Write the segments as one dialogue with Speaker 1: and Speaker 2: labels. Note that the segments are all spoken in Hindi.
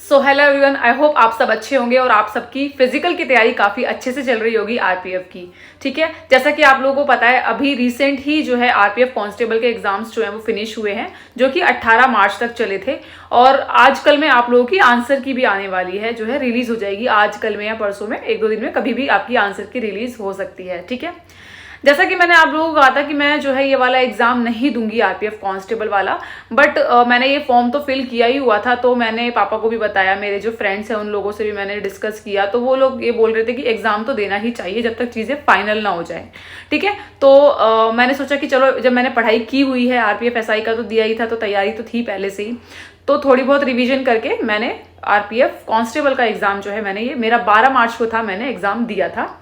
Speaker 1: So hello everyone, I hope आप सब अच्छे होंगे और आप सबकी फिजिकल की तैयारी काफ़ी अच्छे से चल रही होगी आरपीएफ की। ठीक है, जैसा कि आप लोगों को पता है अभी रिसेंट ही जो है आरपीएफ कांस्टेबल के एग्जाम्स जो है वो फिनिश हुए हैं, जो कि 18 मार्च तक चले थे। और आजकल में आप लोगों की आंसर की भी आने वाली है, जो है रिलीज हो जाएगी आजकल में या परसों में, एक दो दिन में कभी भी आपकी आंसर की रिलीज हो सकती है। ठीक है, जैसा कि मैंने आप लोगों को कहा था कि मैं जो है ये वाला एग्जाम नहीं दूंगी आरपीएफ कांस्टेबल वाला, बट मैंने ये फॉर्म तो फिल किया ही हुआ था। तो मैंने पापा को भी बताया, मेरे जो फ्रेंड्स हैं उन लोगों से भी मैंने डिस्कस किया, तो वो लोग ये बोल रहे थे कि एग्जाम तो देना ही चाहिए जब तक चीज़ें फाइनल ना हो जाए। ठीक है, तो मैंने सोचा कि चलो, जब मैंने पढ़ाई की हुई है आरपीएफ एसआई का तो दिया ही था, तो तैयारी तो थी पहले से ही, तो थोड़ी बहुत रिवीजन करके मैंने आरपीएफ कांस्टेबल का एग्जाम जो है मैंने, ये मेरा 12 मार्च को था, मैंने एग्जाम दिया था,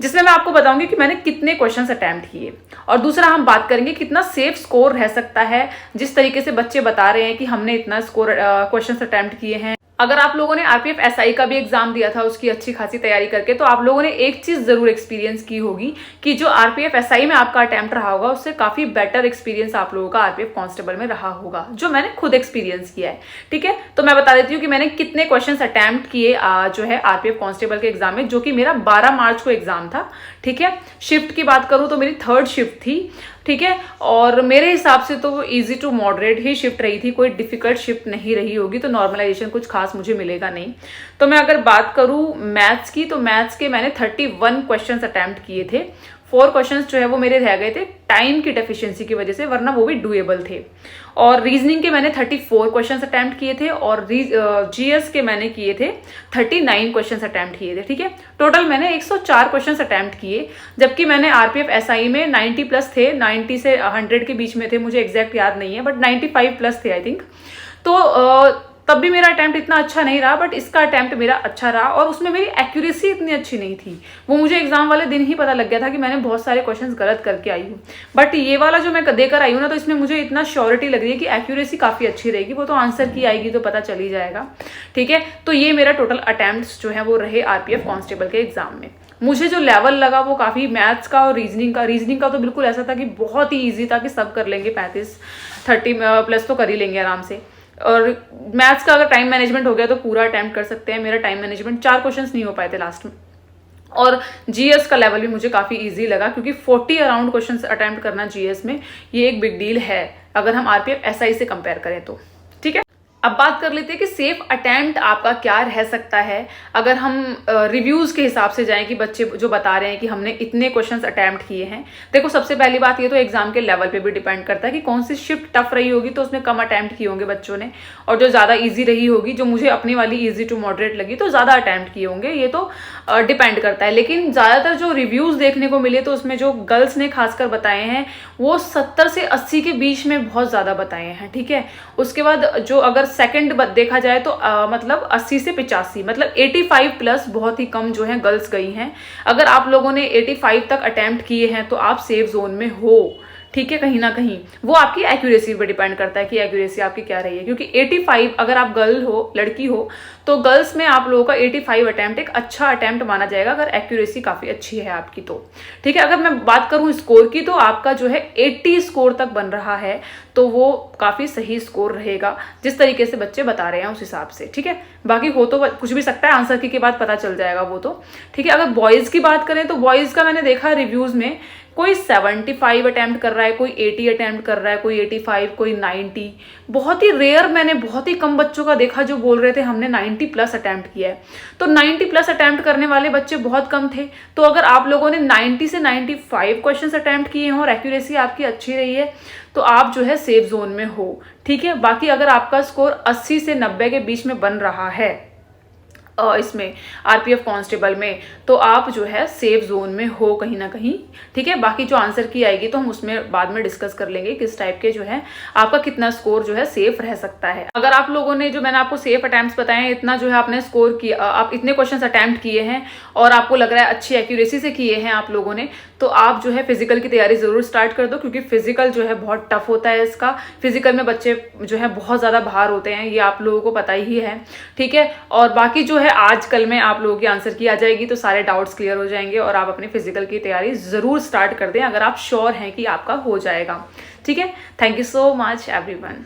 Speaker 1: जिसमें मैं आपको बताऊंगी कि मैंने कितने क्वेश्चंस अटेम्प्ट किए। और दूसरा हम बात करेंगे कितना सेफ स्कोर रह सकता है, जिस तरीके से बच्चे बता रहे हैं कि हमने इतना स्कोर क्वेश्चंस अटेम्प्ट किए हैं। अगर आप लोगों ने आरपीएफ एसआई का भी एग्जाम दिया था उसकी अच्छी खासी तैयारी करके, तो आप लोगों ने एक चीज जरूर एक्सपीरियंस की होगी कि जो आरपीएफ एसआई में आपका अटेम्प्ट रहा होगा उससे काफी बेटर एक्सपीरियंस आप लोगों का आरपीएफ कांस्टेबल में रहा होगा, जो मैंने खुद एक्सपीरियंस किया है। ठीक है, तो मैं बता देती हूँ कि मैंने कितने क्वेश्चन अटेम्प्ट किए जो है आरपीएफ कांस्टेबल के एग्जाम में, जो कि मेरा 12 मार्च को एग्जाम था। ठीक है, शिफ्ट की बात करूं तो मेरी 3rd शिफ्ट थी। ठीक है, और मेरे हिसाब से तो वो इजी टू मॉडरेट ही शिफ्ट रही थी, कोई डिफिकल्ट शिफ्ट नहीं रही होगी, तो नॉर्मलाइजेशन कुछ खास मुझे मिलेगा नहीं। तो मैं अगर बात करूं मैथ्स की, तो मैथ्स के मैंने 31 क्वेश्चंस अटेम्प्ट किए थे। 4 क्वेश्चंस जो है वो मेरे रह गए थे टाइम की डेफिशिएंसी की वजह से, वरना वो भी डुएबल थे। और रीजनिंग के मैंने 34 क्वेश्चंस अटेम्प्ट किए थे, और जीएस के मैंने किए थे 39 क्वेश्चंस अटेम्प्ट किए थे। ठीक है, टोटल मैंने 104 क्वेश्चंस अटेम्प्ट किए, जबकि मैंने आरपीएफ एसआई में 90 प्लस थे, 90 से 100 के बीच में थे, मुझे एग्जैक्ट याद नहीं है, बट 95 प्लस थे आई थिंक। तो तब भी मेरा अटेम्प्ट इतना अच्छा नहीं रहा, बट इसका अटेम्प्ट मेरा अच्छा रहा, और उसमें मेरी एक्यूरेसी इतनी अच्छी नहीं थी। वो मुझे एग्जाम वाले दिन ही पता लग गया था कि मैंने बहुत सारे क्वेश्चंस गलत करके आई हूँ, बट ये वाला जो मैं देकर आई हूँ ना, तो इसमें मुझे इतना श्योरिटी लग रही है कि एक्यूरेसी काफी अच्छी रहेगी। वो तो आंसर की आएगी तो पता चल ही जाएगा। ठीक है, तो ये मेरा टोटल अटेम्प्ट जो है वो रहे आरपीएफ कांस्टेबल के एग्जाम में। मुझे जो लेवल लगा वो काफी मैथ्स का और रीजनिंग का तो बिल्कुल ऐसा था कि बहुत ही ईजी था कि सब कर लेंगे, 35-30 प्लस तो कर ही लेंगे आराम से। और मैथ्स का अगर टाइम मैनेजमेंट हो गया तो पूरा अटेम्प्ट कर सकते हैं। मेरा टाइम मैनेजमेंट, 4 क्वेश्चंस नहीं हो पाए थे लास्ट में। और जीएस का लेवल भी मुझे काफी इजी लगा, क्योंकि 40 अराउंड क्वेश्चंस अटेम्प्ट करना जीएस में ये एक बिग डील है अगर हम आरपीएफ एसआई से कंपेयर करें तो। ठीक है, अब बात कर लेते हैं कि सेफ अटेम्प्ट आपका क्या रह सकता है अगर हम रिव्यूज के हिसाब से जाएं कि बच्चे जो बता रहे हैं कि हमने इतने क्वेश्चंस अटेम्प्ट किए हैं। देखो, सबसे पहली बात ये तो एग्जाम के लेवल पे भी डिपेंड करता है कि कौन सी शिफ्ट टफ रही होगी तो उसमें कम अटेम्प्ट किए होंगे बच्चों ने, और जो ज्यादा ईजी रही होगी, जो मुझे अपनी वाली ईजी टू मॉडरेट लगी, तो ज्यादा अटेम्प्ट किए होंगे। ये तो डिपेंड करता है। लेकिन ज्यादातर जो रिव्यूज देखने को मिले तो उसमें जो गर्ल्स ने खासकर बताए हैं वो 70 से 80 के बीच में बहुत ज्यादा बताए हैं। ठीक है, उसके बाद जो अगर सेकंड देखा जाए तो मतलब 80 से 85, मतलब 85 प्लस बहुत ही कम जो है गर्ल्स गई हैं। अगर आप लोगों ने 85 तक अटेम्प्ट किए हैं तो आप सेफ जोन में हो। ठीक है, कहीं ना कहीं वो आपकी एक्यूरेसी पर डिपेंड करता है कि एक्यूरेसी आपकी क्या रही है, क्योंकि 85 अगर आप गर्ल हो, लड़की हो, तो गर्ल्स में आप लोगों का 85 अटेम्प्ट एक अच्छा अटेम्प्ट माना जाएगा अगर एक्यूरेसी काफी अच्छी है आपकी तो। ठीक है, अगर मैं बात करूं स्कोर की, तो आपका जो है 80 स्कोर तक बन रहा है तो वो काफी सही स्कोर रहेगा, जिस तरीके से बच्चे बता रहे हैं उस हिसाब से। ठीक है, बाकी हो तो कुछ भी सकता है, आंसर की के बाद पता चल जाएगा वो तो। ठीक है, अगर बॉयज की बात करें तो बॉयज का मैंने देखा रिव्यूज में कोई 75 अटेम्प्ट कर रहा है, कोई 80 अटेम्प्ट कर रहा है, कोई 85, कोई 90। बहुत ही रेयर, मैंने बहुत ही कम बच्चों का देखा जो बोल रहे थे हमने 90 प्लस अटेम्प्ट किया है। तो 90 प्लस अटेम्प्ट करने वाले बच्चे बहुत कम थे। तो अगर आप लोगों ने 90 से 95 क्वेश्चंस अटेम्प्ट किए हों और एक्यूरेसी आपकी अच्छी रही है तो आप जो है सेफ जोन में हो। ठीक है, बाकी अगर आपका स्कोर 80 से 90 के बीच में बन रहा है इसमें आरपीएफ कांस्टेबल में, तो आप जो है सेफ जोन में हो कहीं ना कहीं। ठीक है, बाकी जो आंसर की आएगी तो हम उसमें बाद में डिस्कस कर लेंगे किस टाइप के जो है आपका कितना स्कोर जो है सेफ रह सकता है। अगर आप लोगों ने, जो मैंने आपको सेफ अटेम्प्ट्स बताए हैं, इतना जो है आपने स्कोर किया, आप इतने क्वेश्चंस अटेम्प्ट किए हैं और आपको लग रहा है अच्छी एक्यूरेसी से किए हैं आप लोगों ने, तो आप जो है फिजिकल की तैयारी जरूर स्टार्ट कर दो, क्योंकि फिजिकल जो है बहुत टफ होता है इसका। फिजिकल में बच्चे जो है बहुत ज्यादा बाहर होते हैं, ये आप लोगों को पता ही है। ठीक है, और बाकी जो है आजकल में आप लोगों की आंसर की आ जाएगी तो सारे डाउट्स क्लियर हो जाएंगे और आप अपनी फिजिकल की तैयारी जरूर स्टार्ट कर दें अगर आप श्योर हैं कि आपका हो जाएगा। ठीक है, thank you so much everyone.